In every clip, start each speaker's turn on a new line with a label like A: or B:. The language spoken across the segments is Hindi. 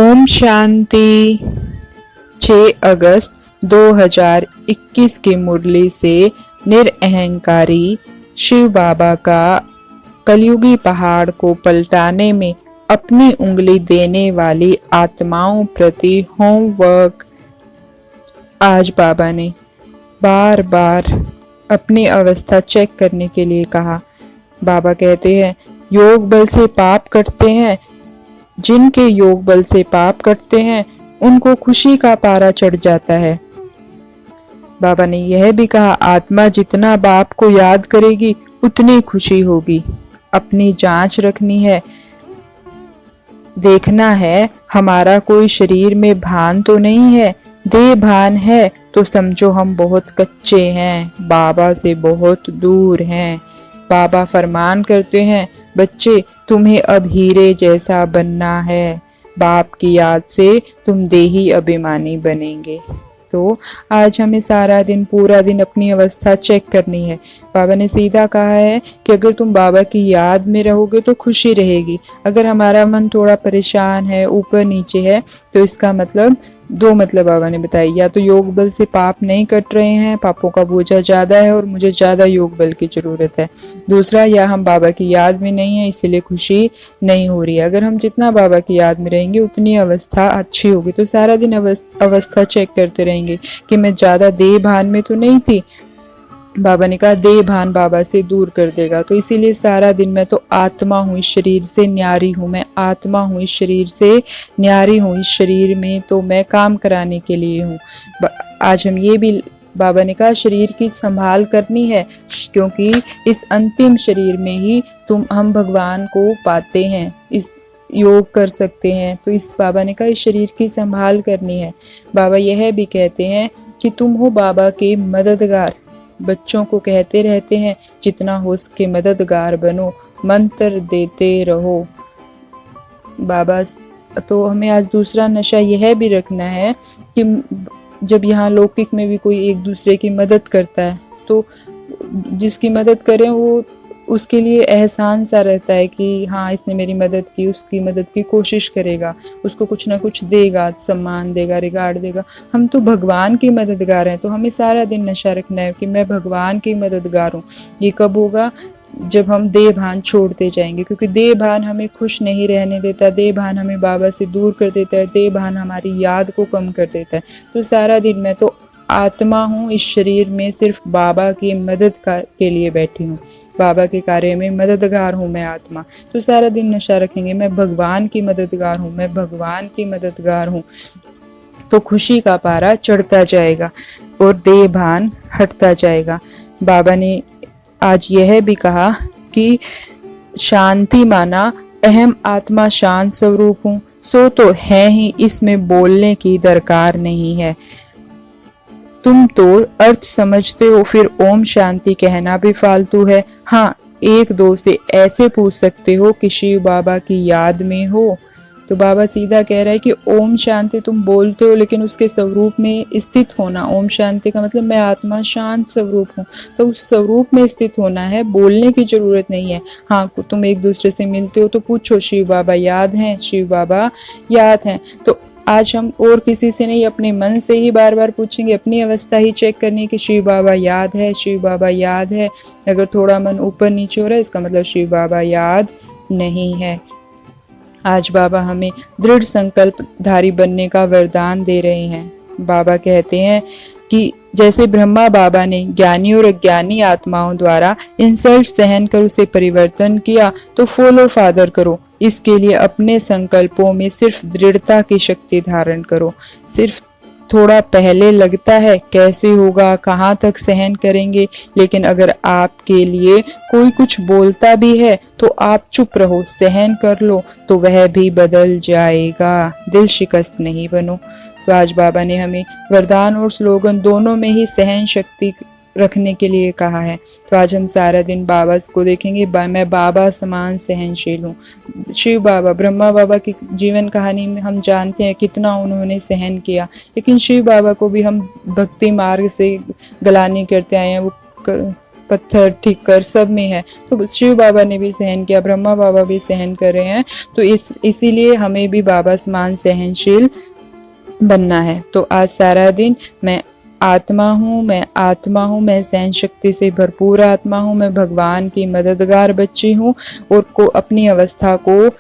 A: ओम शांति। 6 अगस्त 2021 की मुरली से निरअहंकारी शिव बाबा का कलयुगी पहाड़ को पलटाने में अपनी उंगली देने वाली आत्माओं प्रति होमवर्क। आज बाबा ने बार बार अपनी अवस्था चेक करने के लिए कहा। बाबा कहते हैं योग बल से पाप कटते हैं। जिनके योग बल से पाप कटते हैं उनको खुशी का पारा चढ़ जाता है। बाबा ने यह भी कहा आत्मा जितना बाप को याद करेगी उतनी खुशी होगी। अपनी जांच रखनी है, देखना है हमारा कोई शरीर में भान तो नहीं है। देह भान है तो समझो हम बहुत कच्चे हैं, बाबा से बहुत दूर हैं। बाबा फरमान करते हैं बच्चे तुम्हें अब हीरे जैसा बनना है। बाप की याद से तुम देही अभिमानी बनेंगे। तो आज हमें सारा दिन पूरा दिन अपनी अवस्था चेक करनी है। बाबा ने सीधा कहा है कि अगर तुम बाबा की याद में रहोगे तो खुशी रहेगी। अगर हमारा मन थोड़ा परेशान है, ऊपर नीचे है, तो इसका मतलब दो मतलब बाबा ने बताया। या तो योग बल से पाप नहीं कट रहे हैं, पापों का बोझा ज्यादा है और मुझे ज्यादा योग बल की जरूरत है। दूसरा, या हम बाबा की याद में नहीं है इसीलिए खुशी नहीं हो रही है। अगर हम जितना बाबा की याद में रहेंगे उतनी अवस्था अच्छी होगी। तो सारा दिन अवस्था चेक करते रहेंगे कि मैं ज्यादा देह भान में तो नहीं थी। बाबा ने कहा देह भान बाबा से दूर कर देगा। तो इसीलिए सारा दिन मैं तो आत्मा हूँ, इस शरीर से न्यारी हूँ। मैं आत्मा हूँ, इस शरीर से न्यारी हूँ। इस शरीर में तो मैं काम कराने के लिए हूँ। आज हम ये भी बाबा ने कहा शरीर की संभाल करनी है, क्योंकि इस अंतिम शरीर में ही हम भगवान को पाते हैं, इस योग कर सकते हैं। तो इस बाबा ने कहा इस शरीर की संभाल करनी है। बाबा यह भी कहते हैं कि तुम हो बाबा के मददगार। बच्चों को कहते रहते हैं जितना हो सके मददगार बनो, मंत्र देते रहो। बाबा तो हमें आज दूसरा नशा यह भी रखना है कि जब यहाँ लौकिक में भी कोई एक दूसरे की मदद करता है तो जिसकी मदद करें वो उसके लिए एहसान सा रहता है कि हाँ इसने मेरी मदद की, उसकी मदद की कोशिश करेगा, उसको कुछ ना कुछ देगा, सम्मान देगा, रिगार्ड देगा। हम तो भगवान की मददगार हैं। तो हमें सारा दिन नशा रखना है कि मैं भगवान की मददगार हूँ। ये कब होगा? जब हम देह भान छोड़ते जाएंगे, क्योंकि देह भान हमें खुश नहीं रहने देता। देह भान हमें बाबा से दूर कर देता है। देह भान हमारी याद को कम कर देता है। तो सारा दिन मैं तो आत्मा हूँ, इस शरीर में सिर्फ बाबा की मदद के लिए बैठी हूँ, बाबा के कार्य में मददगार हूँ मैं आत्मा। तो सारा दिन नशा रखेंगे मैं भगवान की मददगार हूँ, मैं भगवान की मददगार हूँ। तो खुशी का पारा चढ़ता जाएगा और देह भान हटता जाएगा। बाबा ने आज यह भी कहा कि शांति माना अहम आत्मा शांत स्वरूप हूँ, सो तो है ही, इसमें बोलने की दरकार नहीं है। तुम तो अर्थ समझते हो, फिर ओम शांति कहना भी फालतू है। हाँ, एक दो से ऐसे पूछ सकते हो कि शिव बाबा की याद में हो। तो बाबा सीधा कह रहा है कि ओम शांति तुम बोलते हो लेकिन उसके स्वरूप में स्थित होना। ओम शांति का मतलब मैं आत्मा शांत स्वरूप हूँ, तो उस स्वरूप में स्थित होना है, बोलने की जरूरत नहीं है। हाँ, तुम एक दूसरे से मिलते हो तो पूछो शिव बाबा याद हैं, शिव बाबा याद हैं। तो आज हम और किसी से नहीं, अपने मन से ही बार बार पूछेंगे, अपनी अवस्था ही चेक करनी है कि शिव बाबा याद है, शिव बाबा याद है। अगर थोड़ा मन ऊपर नीचे हो रहा है इसका मतलब शिव बाबा याद नहीं है। आज बाबा हमें दृढ़ संकल्पधारी बनने का वरदान दे रहे हैं। बाबा कहते हैं कि जैसे ब्रह्मा बाबा ने ज्ञानी और अज्ञानी आत्माओं द्वारा इंसल्ट सहन कर उसे परिवर्तन किया, तो फॉलो फादर करो। इसके लिए अपने संकल्पों में सिर्फ दृढ़ता की शक्ति धारण करो। सिर्फ थोड़ा पहले लगता है कैसे होगा, कहाँ तक सहन करेंगे, लेकिन अगर आपके लिए कोई कुछ बोलता भी है तो आप चुप रहो, सहन कर लो, तो वह भी बदल जाएगा। दिल शिकस्त नहीं बनो। तो आज बाबा ने हमें वरदान और स्लोगन दोनों में ही सहन शक्ति रखने के लिए कहा है। तो आज हम सारा दिन बाबा को देखेंगे, मैं बाबा समान सहनशील हूँ। शिव बाबा, ब्रह्मा बाबा की जीवन कहानी में हम जानते हैं कितना उन्होंने सहन किया, लेकिन शिव बाबा को भी हम भक्ति मार्ग से गलानी करते आए हैं। वो पत्थर ठीकर सब में है। तो शिव बाबा ने भी सहन किया, ब्रह्मा बाबा भी सहन कर रहे हैं। तो इसीलिए हमें भी बाबा समान सहनशील बनना है। तो आज सारा दिन मैं आत्मा हूँ, मैं आत्मा हूँ, मैं सहन शक्ति से भरपूर आत्मा हूँ, मैं भगवान की मददगार बच्ची हूँ। और को अपनी अवस्था को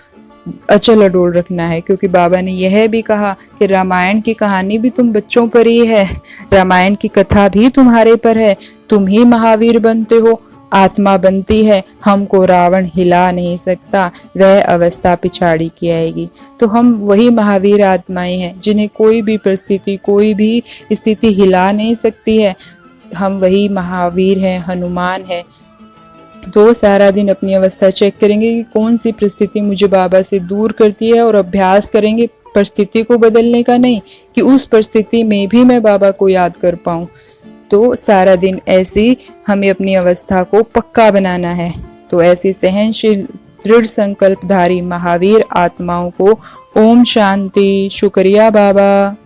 A: अचल अडोल रखना है, क्योंकि बाबा ने यह भी कहा कि रामायण की कहानी भी तुम बच्चों पर ही है, रामायण की कथा भी तुम्हारे पर है, तुम ही महावीर बनते हो, आत्मा बनती है, हमको रावण हिला नहीं सकता, वह अवस्था पिछाड़ी की आएगी। तो हम वही महावीर आत्माएं हैं जिन्हें कोई भी परिस्थिति, कोई भी स्थिति हिला नहीं सकती है। हम वही महावीर हैं, हनुमान है। तो सारा दिन अपनी अवस्था चेक करेंगे कि कौन सी परिस्थिति मुझे बाबा से दूर करती है, और अभ्यास करेंगे परिस्थिति को बदलने का नहीं, कि उस परिस्थिति में भी मैं बाबा को याद कर पाऊं। तो सारा दिन ऐसी हमें अपनी अवस्था को पक्का बनाना है। तो ऐसी सहनशील दृढ़ संकल्पधारी महावीर आत्माओं को ओम शांति। शुक्रिया बाबा।